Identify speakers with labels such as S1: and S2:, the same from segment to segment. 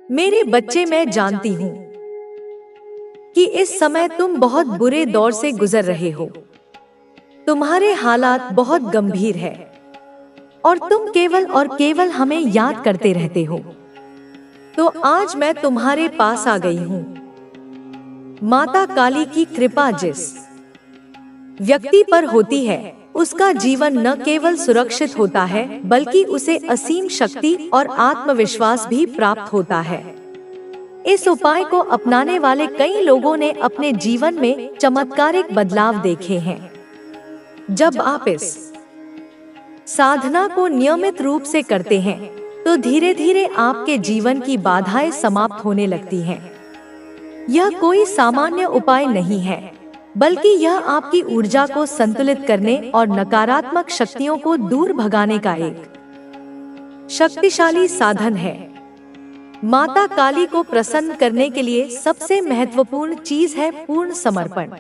S1: मेरे बच्चे, मैं जानती हूँ कि इस समय तुम बहुत बुरे दौर से गुजर रहे हो। तुम्हारे हालात बहुत गंभीर है और तुम केवल और केवल हमें याद करते रहते हो। तो आज मैं तुम्हारे पास आ गई हूँ। माता काली की कृपा जिस व्यक्ति पर होती है, उसका जीवन न केवल सुरक्षित होता है, बल्कि उसे असीम शक्ति और आत्मविश्वास भी प्राप्त होता है। इस उपाय को अपनाने वाले कई लोगों ने अपने जीवन में चमत्कारिक बदलाव देखे हैं। जब आप इस साधना को नियमित रूप से करते हैं, तो धीरे धीरे आपके जीवन की बाधाएं समाप्त होने लगती हैं। यह कोई सामान्य उपाय नहीं है, बल्कि यह आपकी ऊर्जा को संतुलित करने और नकारात्मक शक्तियों को दूर भगाने का एक शक्तिशाली साधन है। माता काली को प्रसन्न करने के लिए सबसे महत्वपूर्ण चीज है पूर्ण समर्पण।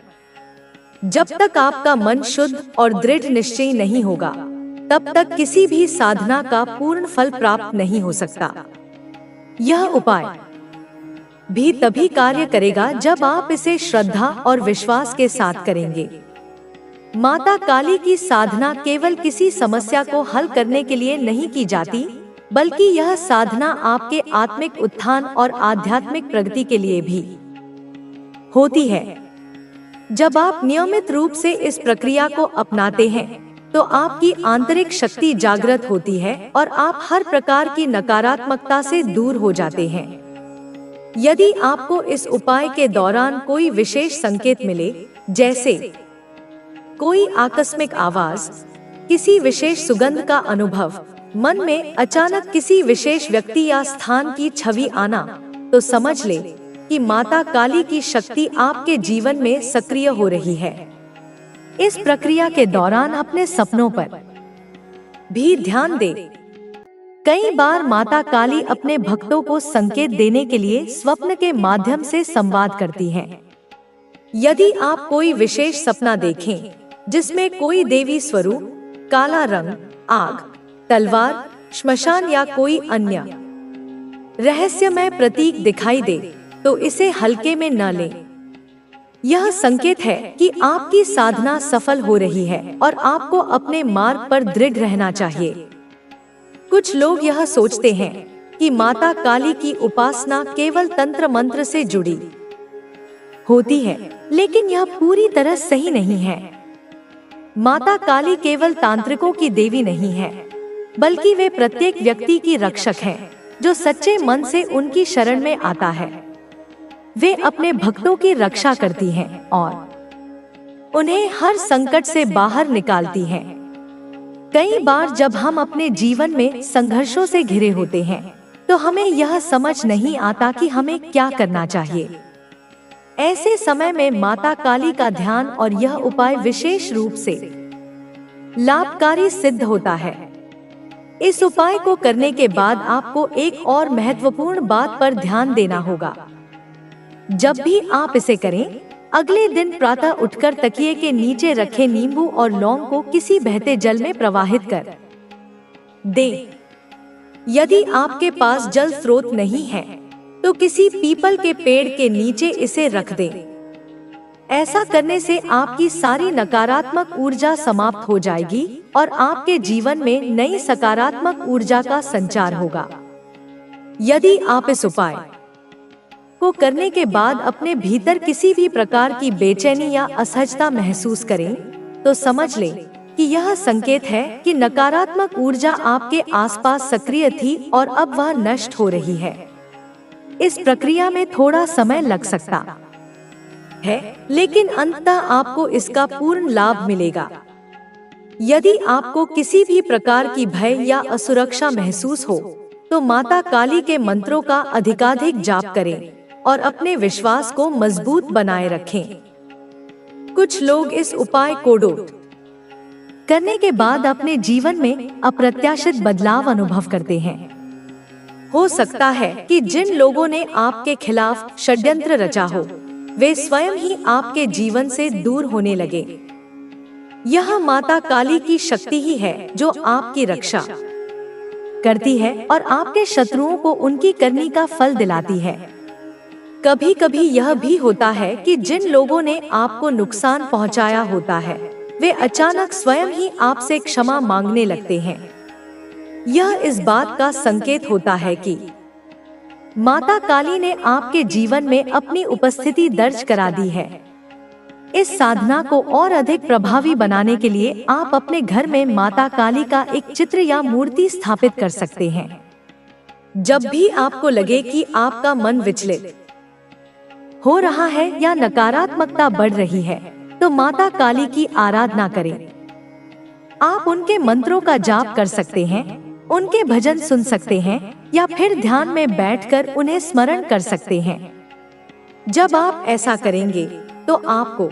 S1: जब तक आपका मन शुद्ध और दृढ़ निश्चयी नहीं होगा, तब तक किसी भी साधना का पूर्ण फल प्राप्त नहीं हो सकता। यह उपाय भी तभी कार्य करेगा जब आप इसे श्रद्धा और विश्वास के साथ करेंगे। माता काली की साधना केवल किसी समस्या को हल करने के लिए नहीं की जाती, बल्कि यह साधना आपके आत्मिक उत्थान और आध्यात्मिक प्रगति के लिए भी होती है। जब आप नियमित रूप से इस प्रक्रिया को अपनाते हैं, तो आपकी आंतरिक शक्ति जागृत होती है और आप हर प्रकार की नकारात्मकता से दूर हो जाते हैं। यदि आपको इस उपाय के दौरान कोई विशेष संकेत मिले, जैसे कोई आकस्मिक आवाज, किसी विशेष सुगंध का अनुभव, मन में अचानक किसी विशेष व्यक्ति या स्थान की छवि आना, तो समझ ले कि माता काली की शक्ति आपके जीवन में सक्रिय हो रही है। इस प्रक्रिया के दौरान अपने सपनों पर भी ध्यान दे। कई बार माता काली अपने भक्तों को संकेत देने के लिए स्वप्न के माध्यम से संवाद करती हैं। यदि आप कोई विशेष सपना देखें, जिसमें कोई देवी स्वरूप, काला रंग, आग, तलवार, श्मशान या कोई अन्य रहस्यमय प्रतीक दिखाई दे, तो इसे हल्के में न लें। यह संकेत है कि आपकी साधना सफल हो रही है और आपको अपने मार्ग पर दृढ़ रहना चाहिए। कुछ लोग यह सोचते हैं कि माता काली की उपासना केवल तंत्र मंत्र से जुड़ी होती है, लेकिन यह पूरी तरह सही नहीं है। माता काली केवल तांत्रिकों की देवी नहीं है, बल्कि वे प्रत्येक व्यक्ति की रक्षक हैं, जो सच्चे मन से उनकी शरण में आता है। वे अपने भक्तों की रक्षा करती हैं और उन्हें हर संकट से बाहर निकालती हैं। कई बार जब हम अपने जीवन में संघर्षों से घिरे होते हैं, तो हमें यह समझ नहीं आता कि हमें क्या करना चाहिए। ऐसे समय में माता काली का ध्यान और यह उपाय विशेष रूप से लाभकारी सिद्ध होता है। इस उपाय को करने के बाद आपको एक और महत्वपूर्ण बात पर ध्यान देना होगा। जब भी आप इसे करें, अगले दिन प्रातः उठकर तकिए के नीचे रखे नींबू और लौंग को किसी बहते जल में प्रवाहित कर दें। यदि आपके पास जल स्रोत नहीं है, तो किसी पीपल के पेड़ के नीचे इसे रख दें। ऐसा करने से आपकी सारी नकारात्मक ऊर्जा समाप्त हो जाएगी और आपके जीवन में नई सकारात्मक ऊर्जा का संचार होगा। यदि आप इस उपाय को करने के बाद अपने भीतर किसी भी प्रकार की बेचैनी या असहजता महसूस करें, तो समझ लें कि यह संकेत है कि नकारात्मक ऊर्जा आपके आसपास सक्रिय थी और अब वह नष्ट हो रही है। इस प्रक्रिया में थोड़ा समय लग सकता है, लेकिन अंततः आपको इसका पूर्ण लाभ मिलेगा। यदि आपको किसी भी प्रकार की भय या असुरक्षा महसूस हो, तो माता काली के मंत्रों का अधिकाधिक जाप करें और अपने विश्वास को मजबूत बनाए रखें। कुछ लोग इस उपाय को करने के बाद अपने जीवन में अप्रत्याशित बदलाव अनुभव करते हैं। हो सकता है कि जिन लोगों ने आपके खिलाफ षड्यंत्र रचा हो, वे स्वयं ही आपके जीवन से दूर होने लगे। यह माता काली की शक्ति ही है जो आपकी रक्षा करती है और आपके शत्रुओं को उनकी करनी का फल दिलाती है। कभी कभी यह भी होता है कि जिन लोगों ने आपको नुकसान पहुंचाया होता है वे अचानक स्वयं ही आपसे क्षमा मांगने लगते हैं। यह इस बात का संकेत होता है कि माता काली ने आपके जीवन में अपनी उपस्थिति दर्ज करा दी है। इस साधना को और अधिक प्रभावी बनाने के लिए आप अपने घर में माता काली का एक चित्र या मूर्ति स्थापित कर सकते हैं। जब भी आपको लगे कि आपका मन विचलित हो रहा है या नकारात्मकता बढ़ रही है, तो माता काली की आराधना करें। आप उनके मंत्रों का जाप कर सकते हैं, उनके भजन सुन सकते हैं या फिर ध्यान में बैठकर उन्हें स्मरण कर सकते हैं। जब आप ऐसा करेंगे तो आपको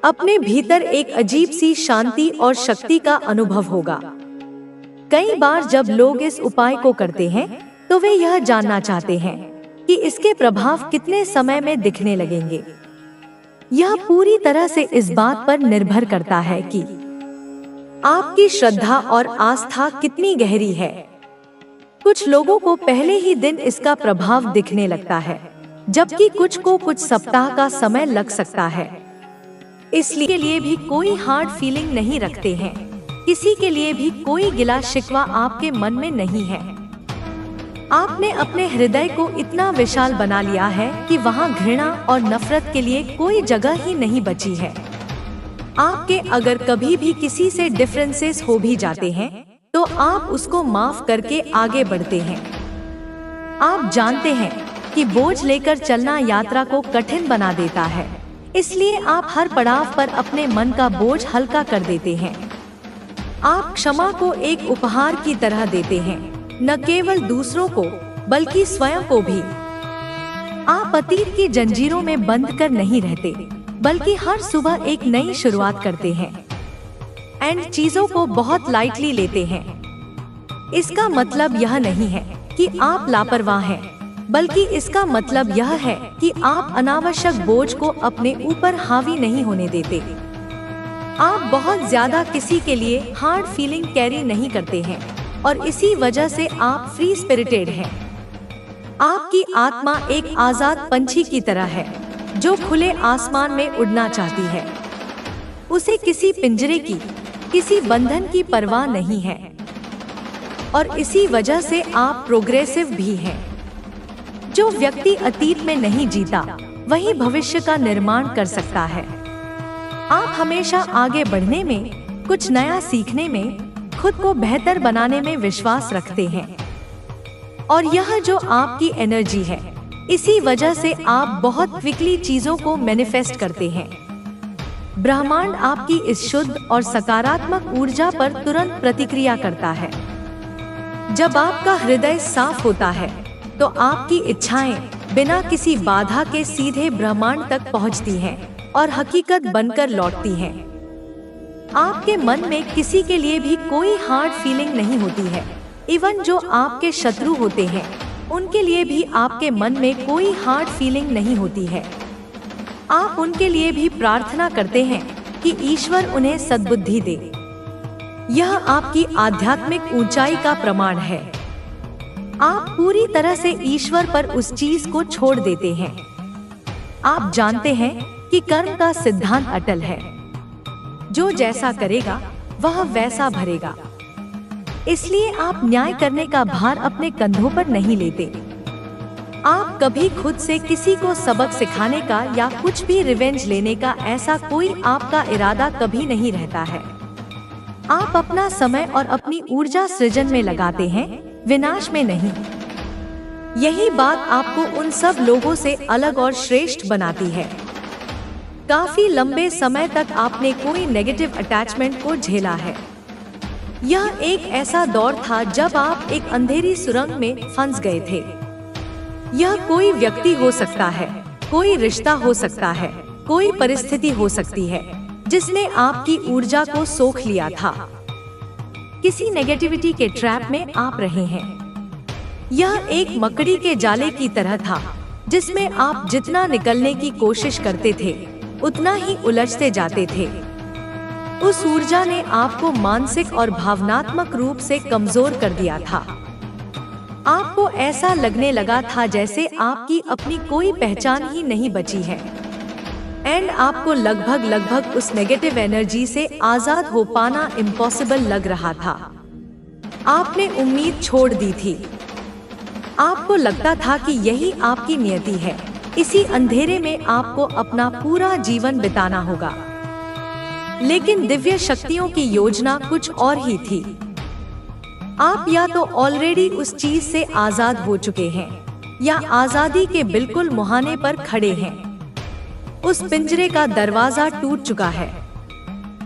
S1: अपने भीतर एक अजीब सी शांति और शक्ति का अनुभव होगा। कई बार जब लोग इस उपाय को करते हैं तो वे यह जानना चाहते हैं कि इसके प्रभाव कितने समय में दिखने लगेंगे। यह पूरी तरह से इस बात पर निर्भर करता है कि आपकी श्रद्धा और आस्था कितनी गहरी है। कुछ लोगों को पहले ही दिन इसका प्रभाव दिखने लगता है, जबकि कुछ को कुछ सप्ताह का समय लग सकता है। इसलिए लिए भी कोई हार्ड फीलिंग नहीं रखते हैं, किसी के लिए भी कोई गिला शिकवा आपके मन में नहीं है। आपने अपने हृदय को इतना विशाल बना लिया है कि वहाँ घृणा और नफरत के लिए कोई जगह ही नहीं बची है। आपके अगर कभी भी किसी से डिफरेंसेस हो भी जाते हैं तो आप उसको माफ करके आगे बढ़ते हैं। आप जानते हैं कि बोझ लेकर चलना यात्रा को कठिन बना देता है, इसलिए आप हर पड़ाव पर अपने मन का बोझ हल्का कर देते हैं। आप क्षमा को एक उपहार की तरह देते हैं, न केवल दूसरों को बल्कि स्वयं को भी। आप अतीत की जंजीरों में बंद कर नहीं रहते, बल्कि हर सुबह एक नई शुरुआत करते हैं एंड चीजों को बहुत लाइटली लेते हैं। इसका मतलब यह नहीं है कि आप लापरवाह हैं, बल्कि इसका मतलब यह है कि आप अनावश्यक बोझ को अपने ऊपर हावी नहीं होने देते। आप बहुत ज्यादा किसी के लिए हार्ड फीलिंग कैरी नहीं करते हैं और इसी वजह से आप फ्री स्पिरिटेड हैं। आपकी आत्मा एक आजाद पंछी की तरह है जो खुले आसमान में उड़ना चाहती है। उसे किसी पिंजरे की, किसी बंधन की परवाह नहीं है और इसी वजह से आप प्रोग्रेसिव भी हैं। जो व्यक्ति अतीत में नहीं जीता वही भविष्य का निर्माण कर सकता है। आप हमेशा आगे बढ़ने में, कुछ नया सीखने में, खुद को बेहतर बनाने में विश्वास रखते हैं और यह जो आपकी एनर्जी है, इसी वजह से आप बहुत क्विकली चीजों को मैनिफेस्ट करते हैं। ब्रह्मांड आपकी इस शुद्ध और सकारात्मक ऊर्जा पर तुरंत प्रतिक्रिया करता है। जब आपका हृदय साफ होता है तो आपकी इच्छाएं बिना किसी बाधा के सीधे ब्रह्मांड तक पहुंचती हैं और हकीकत बनकर लौटती हैं। आपके मन में किसी के लिए भी कोई हार्ड फीलिंग नहीं होती है। इवन जो आपके शत्रु होते हैं उनके लिए भी आपके मन में कोई हार्ड फीलिंग नहीं होती है। आप उनके लिए भी प्रार्थना करते हैं कि ईश्वर उन्हें सद्बुद्धि दे। यह आपकी आध्यात्मिक ऊंचाई का प्रमाण है। आप पूरी तरह से ईश्वर पर उस चीज को छोड़ देते हैं। आप जानते हैं कि कर्म का सिद्धांत अटल है, जो जैसा करेगा वह वैसा भरेगा। इसलिए आप न्याय करने का भार अपने कंधों पर नहीं लेते। आप कभी खुद से किसी को सबक सिखाने का या कुछ भी रिवेंज लेने का ऐसा कोई आपका इरादा कभी नहीं रहता है। आप अपना समय और अपनी ऊर्जा सृजन में लगाते हैं, विनाश में नहीं। यही बात आपको उन सब लोगों से अलग और श्रेष्ठ बनाती है। काफी लंबे समय तक आपने कोई नेगेटिव अटैचमेंट को झेला है। यह एक ऐसा दौर था जब आप एक अंधेरी सुरंग में फंस गए थे। यह कोई व्यक्ति हो सकता है, कोई रिश्ता हो सकता है, कोई परिस्थिति हो सकती है जिसने आपकी ऊर्जा को सोख लिया था। किसी नेगेटिविटी के ट्रैप में आप रहे हैं। यह एक मकड़ी के जाले की तरह था जिसमें आप जितना निकलने की कोशिश करते थे उतना ही उलझते जाते थे। उस ऊर्जा ने आपको मानसिक और भावनात्मक रूप से कमजोर कर दिया था। आपको ऐसा लगने लगा था जैसे आपकी अपनी कोई पहचान ही नहीं बची है। एंड आपको लगभग उस नेगेटिव एनर्जी से आजाद हो पाना इम्पॉसिबल लग रहा था। आपने उम्मीद छोड़ दी थी। आपको लगता था कि यही आपकी नियति है, इसी अंधेरे में आपको अपना पूरा जीवन बिताना होगा। लेकिन दिव्य शक्तियों की योजना कुछ और ही थी। आप या तो ऑलरेडी उस चीज से आजाद हो चुके हैं या आजादी के बिल्कुल मुहाने पर खड़े हैं। उस पिंजरे का दरवाजा टूट चुका है,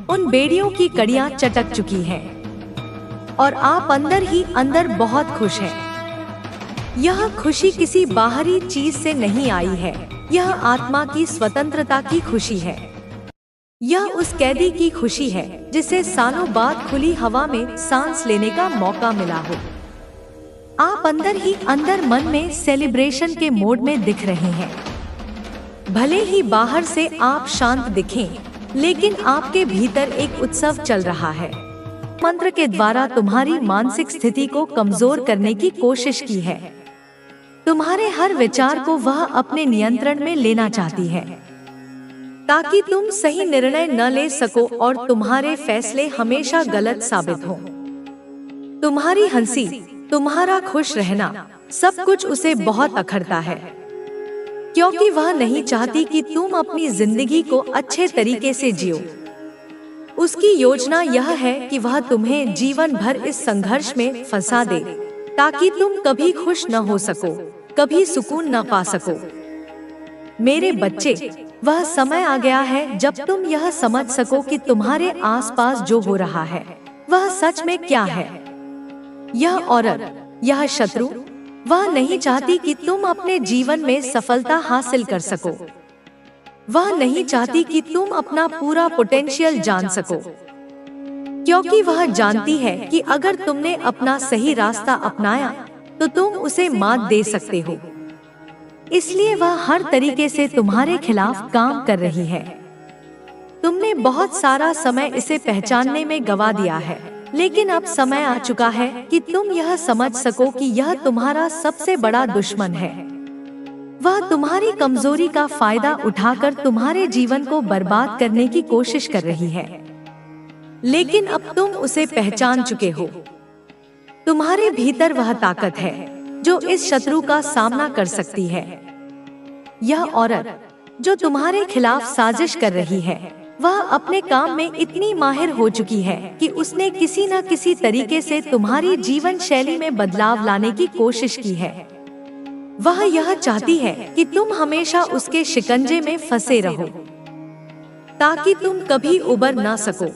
S1: उन बेड़ियों की कड़ियां चटक चुकी हैं और आप अंदर ही अंदर बहुत खुश हैं। यह खुशी किसी बाहरी चीज से नहीं आई है, यह आत्मा की स्वतंत्रता की खुशी है। यह उस कैदी की खुशी है जिसे सालों बाद खुली हवा में सांस लेने का मौका मिला हो। आप अंदर ही अंदर मन में सेलिब्रेशन के मोड में दिख रहे हैं। भले ही बाहर से आप शांत दिखें, लेकिन आपके भीतर एक उत्सव चल रहा है। मंत्र के द्वारा तुम्हारी मानसिक स्थिति को कमजोर करने की कोशिश की है। तुम्हारे हर विचार को वह अपने नियंत्रण में लेना चाहती है ताकि तुम सही निर्णय न ले सको और तुम्हारे फैसले हमेशा गलत साबित हों। तुम्हारी हंसी, तुम्हारा खुश रहना, सब कुछ उसे बहुत अखरता है, क्योंकि वह नहीं चाहती कि तुम अपनी जिंदगी को अच्छे तरीके से जियो। उसकी योजना यह है कि वह तुम्हें जीवन भर इस संघर्ष में फंसा दे ताकि तुम कभी खुश न हो सको, कभी सुकून न पा सको। मेरे बच्चे, वह समय आ गया है जब तुम यह समझ सको कि तुम्हारे आसपास जो हो रहा है वह सच में क्या है। यह औरत, यह शत्रु, वह नहीं चाहती कि तुम अपने जीवन में सफलता हासिल कर सको। वह नहीं चाहती कि तुम अपना पूरा पोटेंशियल जान सको, क्योंकि वह जानती है कि अगर तुमने अपना सही रास्ता अपनाया तो तुम उसे मात दे सकते हो। इसलिए वह हर तरीके से तुम्हारे खिलाफ काम कर रही है। तुमने बहुत सारा समय इसे पहचानने में गवा दिया है, लेकिन अब समय आ चुका है कि तुम यह समझ सको कि यह तुम्हारा सबसे बड़ा दुश्मन है। वह तुम्हारी कमजोरी का फायदा उठाकर तुम्हारे जीवन को बर्बाद करने की कोशिश कर रही है। लेकिन अब तुम उसे पहचान चुके हो। तुम्हारे भीतर वह ताकत है जो इस शत्रु का सामना कर सकती है। यह औरत जो तुम्हारे खिलाफ साजिश कर रही है, वह अपने काम में इतनी माहिर हो चुकी है कि उसने किसी न किसी तरीके से तुम्हारी जीवन शैली में बदलाव लाने की कोशिश की है। वह यह चाहती है कि तुम हमेशा उसके शिकंजे में फंसे रहो ताकि तुम कभी उबर ना सको।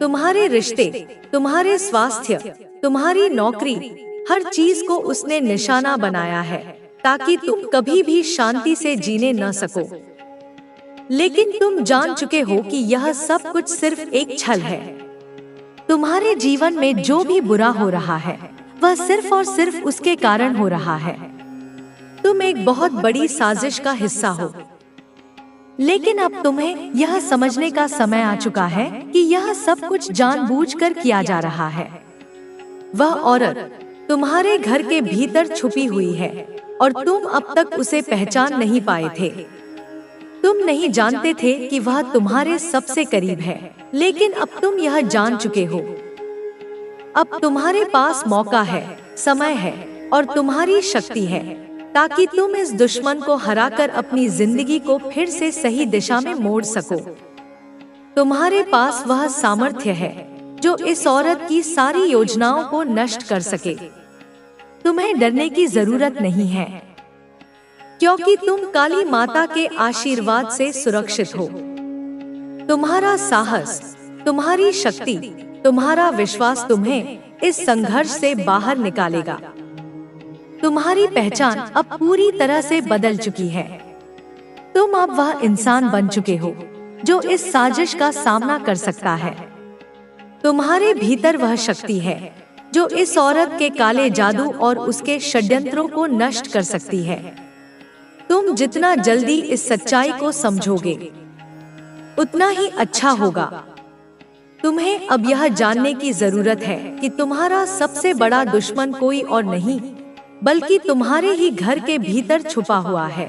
S1: तुम्हारे रिश्ते, तुम्हारे स्वास्थ्य, तुम्हारी नौकरी, हर चीज को उसने निशाना बनाया है ताकि तुम कभी भी शांति से जीने न सको। लेकिन तुम जान चुके हो कि यह सब कुछ सिर्फ एक छल है। तुम्हारे जीवन में जो भी बुरा हो रहा है वह सिर्फ और सिर्फ उसके कारण हो रहा है। तुम एक बहुत बड़ी साजिश का हिस्सा हो। लेकिन अब तुम्हें यह समझने का समय आ चुका है कि यह सब कुछ जानबूझकर किया जा रहा है। वह औरत तुम्हारे घर के भीतर छुपी हुई है और तुम अब तक उसे पहचान नहीं पाए थे। तुम नहीं जानते थे कि वह तुम्हारे सबसे करीब है, लेकिन अब तुम यह जान चुके हो। अब तुम्हारे पास मौका है, समय है और तुम्हारी शक्ति है ताकि तुम इस दुश्मन को हराकर अपनी जिंदगी को फिर से सही दिशा में मोड़ सको। तुम्हारे पास वह सामर्थ्य है जो इस औरत की सारी योजनाओं को नष्ट कर सके। तुम्हें डरने की जरूरत नहीं है, क्योंकि तुम काली माता के आशीर्वाद से सुरक्षित हो। तुम्हारा साहस, तुम्हारी शक्ति, तुम्हारा विश्वास तुम्हें इस संघर्ष से बाहर निकालेगा। तुम्हारी पहचान अब पूरी तरह से बदल चुकी है। तुम अब वह इंसान बन चुके हो जो इस साजिश का सामना कर सकता है। तुम्हारे भीतर वह शक्ति है जो इस औरत के काले जादू और उसके षड्यंत्रों को नष्ट कर सकती है। तुम जितना जल्दी इस सच्चाई को समझोगे, उतना ही अच्छा होगा। तुम्हें अब यह जानने की जरूरत है कि तुम्हारा सबसे बड़ा दुश्मन कोई और नहीं बल्कि तुम्हारे ही घर के भीतर छुपा हुआ है।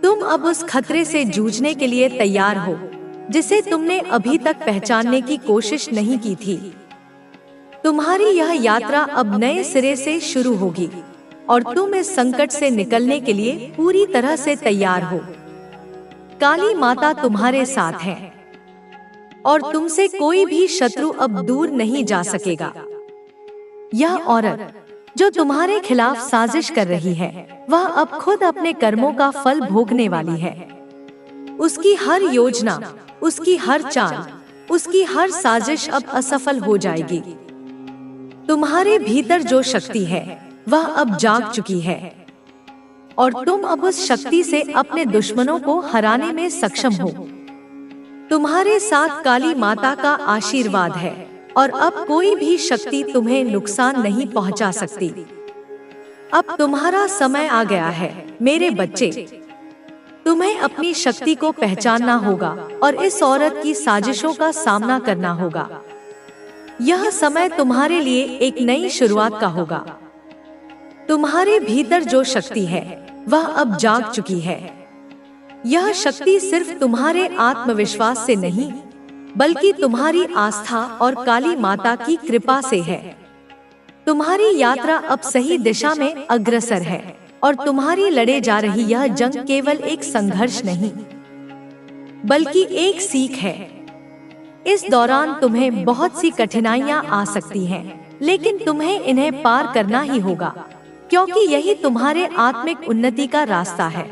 S1: तुम अब उस खतरे से जूझने के लिए तैयार हो जिसे तुमने अभी तक पहचानने की कोशिश नहीं की थी। तुम्हारी यह यात्रा अब नए सिरे से शुरू होगी और तुम इस संकट से निकलने के लिए पूरी तरह से तैयार हो। काली माता तुम्हारे साथ है और तुमसे कोई भी शत्रु अब दूर नहीं जा सकेगा। यह औरत जो तुम्हारे खिलाफ साजिश कर रही है, वह अब खुद अपने कर्मों का फल भोगने वाली है। उसकी हर योजना, उसकी हर चाल, उसकी हर साजिश अब असफल हो जाएगी। तुम्हारे भीतर जो शक्ति है वह अब जाग चुकी है और तुम अब उस शक्ति से अपने दुश्मनों को हराने में सक्षम हो। तुम्हारे साथ काली माता का आशीर्वाद है और अब कोई भी शक्ति तुम्हें नुकसान नहीं पहुंचा सकती। अब तुम्हारा समय आ गया है मेरे बच्चे। तुम्हें अपनी शक्ति को पहचानना होगा और इस औरत की साजिशों का सामना करना होगा। यह समय तुम्हारे लिए एक नई शुरुआत का होगा। तुम्हारे भीतर जो शक्ति है वह अब जाग चुकी है। यह शक्ति सिर्फ तुम्हारे आत्मविश्वास से नहीं बल्कि तुम्हारी आस्था और काली माता की कृपा से है। तुम्हारी यात्रा अब सही दिशा में अग्रसर है और तुम्हारी लड़े जा रही यह जंग केवल एक संघर्ष नहीं बल्कि एक सीख है। इस दौरान तुम्हें बहुत सी कठिनाइयां आ सकती हैं, लेकिन तुम्हें इन्हें पार करना ही होगा क्योंकि यही तुम्हारे आत्मिक उन्नति का रास्ता है।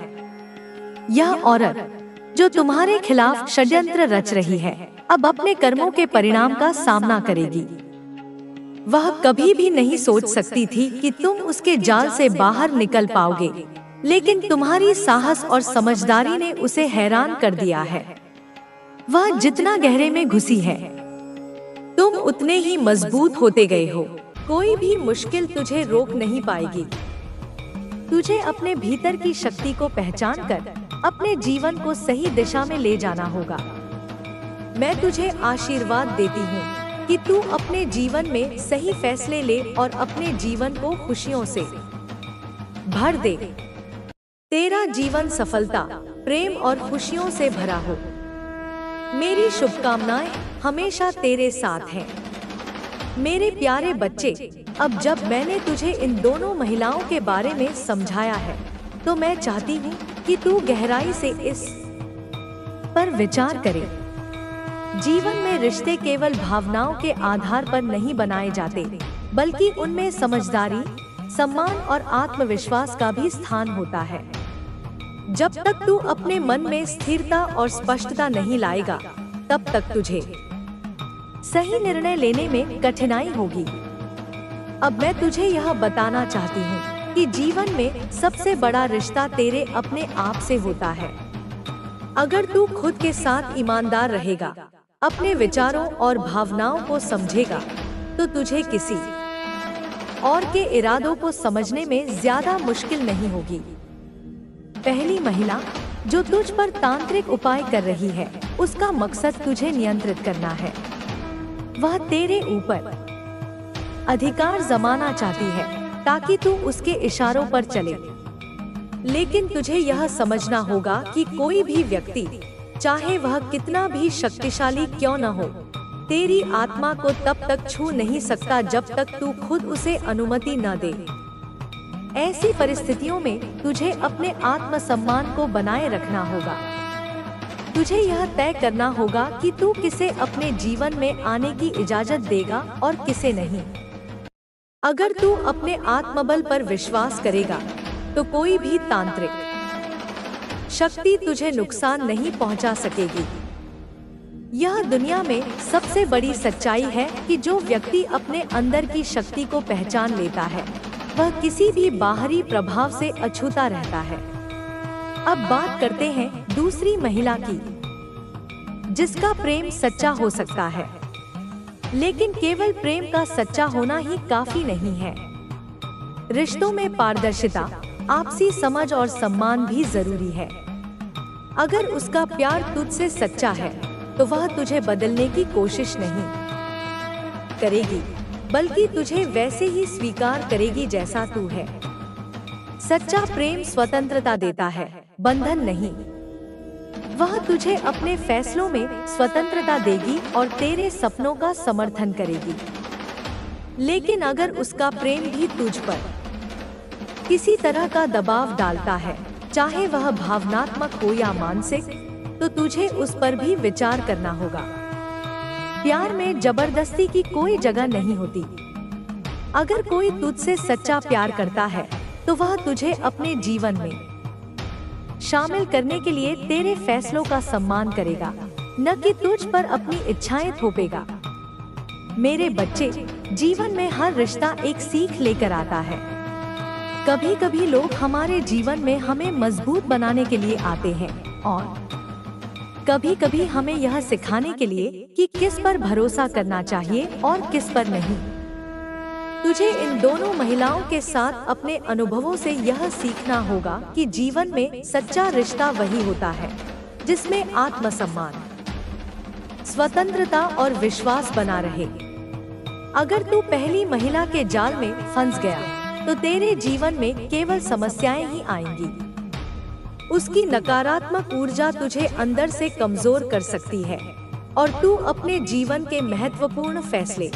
S1: यह औरत जो तुम्हारे खिलाफ षड्यंत्र रच रही है, अब अपने कर्मों के परिणाम का सामना करेगी। वह कभी भी नहीं सोच सकती थी कि तुम उसके जाल से बाहर निकल पाओगे, लेकिन तुम्हारी साहस और समझदारी ने उसे हैरान कर दिया है। वह जितना गहरे में घुसी है, तुम उतने ही मजबूत होते गए हो। कोई भी मुश्किल तुझे रोक नहीं पाएगी। तुझे अपने भीतर की शक्ति को पहचान कर अपने जीवन को सही दिशा में ले जाना होगा। मैं तुझे आशीर्वाद देती हूँ कि तू अपने जीवन में सही फैसले ले और अपने जीवन को खुशियों से भर दे। तेरा जीवन सफलता, प्रेम और खुशियों से भरा हो। मेरी शुभकामनाएं हमेशा तेरे साथ हैं। मेरे प्यारे बच्चे, अब जब मैंने तुझे इन दोनों महिलाओं के बारे में समझाया है, तो मैं चाहती हूँ कि तू गहराई से इस पर विचार करे। जीवन में रिश्ते केवल भावनाओं के आधार पर नहीं बनाए जाते, बल्कि उनमें समझदारी, सम्मान और आत्मविश्वास का भी स्थान होता है। जब तक तू अपने मन में स्थिरता और स्पष्टता नहीं लाएगा, तब तक तुझे सही निर्णय लेने में कठिनाई होगी। अब मैं तुझे यह बताना चाहती हूँ कि जीवन में सबसे बड़ा रिश्ता तेरे अपने आप से होता है। अगर तू खुद के साथ ईमानदार रहेगा, अपने विचारों और भावनाओं को समझेगा, तो तुझे किसी और के इरादों को समझने में ज्यादा मुश्किल नहीं होगी। पहली महिला जो तुझ पर तांत्रिक उपाय कर रही है, उसका मकसद तुझे नियंत्रित करना है। वह तेरे ऊपर अधिकार जमाना चाहती है ताकि तू उसके इशारों पर चले। लेकिन तुझे यह समझना होगा कि कोई भी व्यक्ति, चाहे वह कितना भी शक्तिशाली क्यों न हो, तेरी आत्मा को तब तक छू नहीं सकता जब तक तू खुद उसे अनुमति न दे। ऐसी परिस्थितियों में तुझे अपने आत्मसम्मान को बनाए रखना होगा। तुझे यह तय करना होगा कि तू किसे अपने जीवन में आने की इजाजत देगा और किसे नहीं। अगर तू अपने आत्मबल पर विश्वास करेगा, तो कोई भी तांत्रिक शक्ति तुझे नुकसान नहीं पहुंचा सकेगी। यह दुनिया में सबसे बड़ी सच्चाई है कि जो व्यक्ति अपने अंदर की शक्ति को पहचान लेता है, वह किसी भी बाहरी प्रभाव से अछूता रहता है। अब बात करते हैं दूसरी महिला की, जिसका प्रेम सच्चा हो सकता है, लेकिन केवल प्रेम का सच्चा होना ही काफी नहीं है। रिश्तों में पारदर्शिता, आपसी समझ और सम्मान भी जरूरी है। अगर उसका प्यार तुझसे सच्चा है, तो वह तुझे बदलने की कोशिश नहीं करेगी, बल्कि तुझे वैसे ही स्वीकार करेगी जैसा तू है। सच्चा प्रेम स्वतंत्रता देता है, बंधन नहीं। वह तुझे अपने फैसलों में स्वतंत्रता देगी और तेरे सपनों का समर्थन करेगी। लेकिन अगर उसका प्रेम भी तुझ पर किसी तरह का दबाव डालता है, चाहे वह भावनात्मक हो या मानसिक, तो तुझे उस पर भी विचार करना होगा। प्यार में जबरदस्ती की कोई जगह नहीं होती। अगर कोई तुझसे सच्चा प्यार करता है तो वह तुझे अपने जीवन में शामिल करने के लिए तेरे फैसलों का सम्मान करेगा, न कि तुझ पर अपनी इच्छाएं थोपेगा। मेरे बच्चे, जीवन में हर रिश्ता एक सीख लेकर आता है। कभी कभी लोग हमारे जीवन में हमें मजबूत बनाने के लिए आते हैं और कभी कभी हमें यह सिखाने के लिए कि किस पर भरोसा करना चाहिए और किस पर नहीं। तुझे इन दोनों महिलाओं के साथ अपने अनुभवों से यह सीखना होगा कि जीवन में सच्चा रिश्ता वही होता है जिसमें आत्मसम्मान, स्वतंत्रता और विश्वास बना रहे। अगर तू पहली महिला के जाल में फंस गया तो तेरे जीवन में केवल समस्याएं ही आएंगी। उसकी नकारात्मक ऊर्जा तुझे अंदर से कमजोर कर सकती है और तू अपने जीवन के महत्वपूर्ण फैसले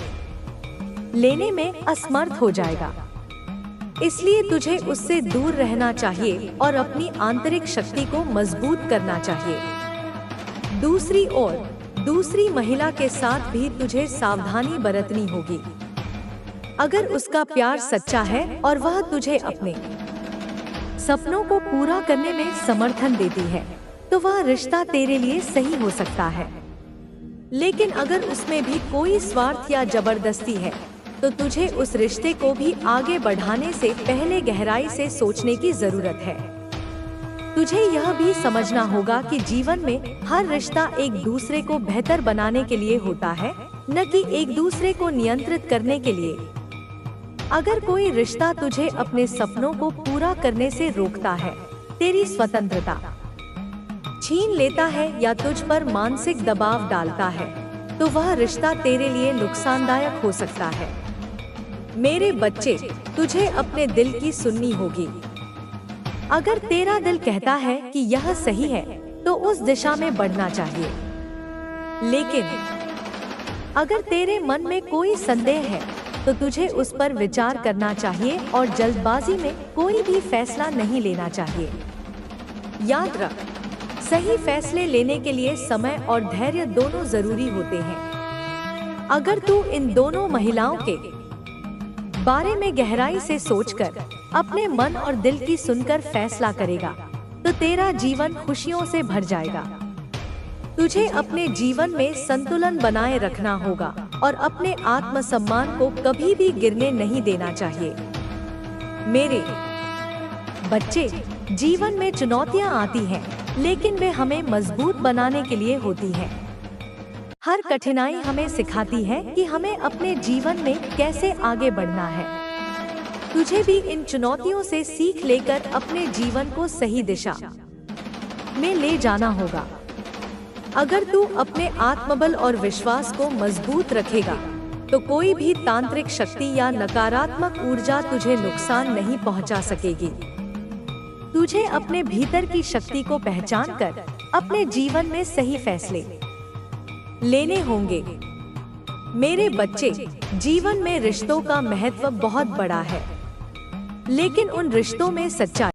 S1: लेने में असमर्थ हो जाएगा। इसलिए तुझे उससे दूर रहना चाहिए और अपनी आंतरिक शक्ति को मजबूत करना चाहिए। दूसरी ओर, दूसरी महिला के साथ भी तुझे सावधानी बरतनी होगी। अगर उसका प्यार सच्चा है और वह तुझे अपने सपनों को पूरा करने में समर्थन देती है, तो वह रिश्ता तेरे लिए सही हो सकता है। लेकिन अगर उसमें भी कोई स्वार्थ या जबरदस्ती है, तो तुझे उस रिश्ते को भी आगे बढ़ाने से पहले गहराई से सोचने की जरूरत है। तुझे यह भी समझना होगा कि जीवन में हर रिश्ता एक दूसरे को बेहतर बनाने के लिए होता है, न कि एक दूसरे को नियंत्रित करने के लिए। अगर कोई रिश्ता तुझे अपने सपनों को पूरा करने से रोकता है, तेरी स्वतंत्रता छीन लेता है या तुझ पर मानसिक दबाव डालता है, तो वह रिश्ता तेरे लिए नुकसानदायक हो सकता है। मेरे बच्चे, तुझे अपने दिल की सुननी होगी। अगर तेरा दिल कहता है कि यह सही है, तो उस दिशा में बढ़ना चाहिए। लेकिन अगर तेरे मन में कोई संदेह है, तो तुझे उस पर विचार करना चाहिए और जल्दबाजी में कोई भी फैसला नहीं लेना चाहिए। याद रख, सही फैसले लेने के लिए समय और धैर्य दोनों जरूरी होते हैं। अगर तू इन दोनों महिलाओं के बारे में गहराई से सोचकर अपने मन और दिल की सुनकर फैसला करेगा, तो तेरा जीवन खुशियों से भर जाएगा। तुझे अपने जीवन में संतुलन बनाए रखना होगा और अपने आत्मसम्मान को कभी भी गिरने नहीं देना चाहिए। मेरे बच्चे, जीवन में चुनौतियां आती हैं, लेकिन वे हमें मजबूत बनाने के लिए होती हैं। हर कठिनाई हमें सिखाती है कि हमें अपने जीवन में कैसे आगे बढ़ना है। तुझे भी इन चुनौतियों से सीख लेकर अपने जीवन को सही दिशा में ले जाना होगा। अगर तू अपने आत्मबल और विश्वास को मजबूत रखेगा, तो कोई भी तांत्रिक शक्ति या नकारात्मक ऊर्जा तुझे नुकसान नहीं पहुंचा सकेगी। तुझे अपने भीतर की शक्ति को पहचान कर अपने जीवन में सही फैसले लेने होंगे। मेरे बच्चे, जीवन में रिश्तों का महत्व बहुत बड़ा है, लेकिन उन रिश्तों में सच्चाई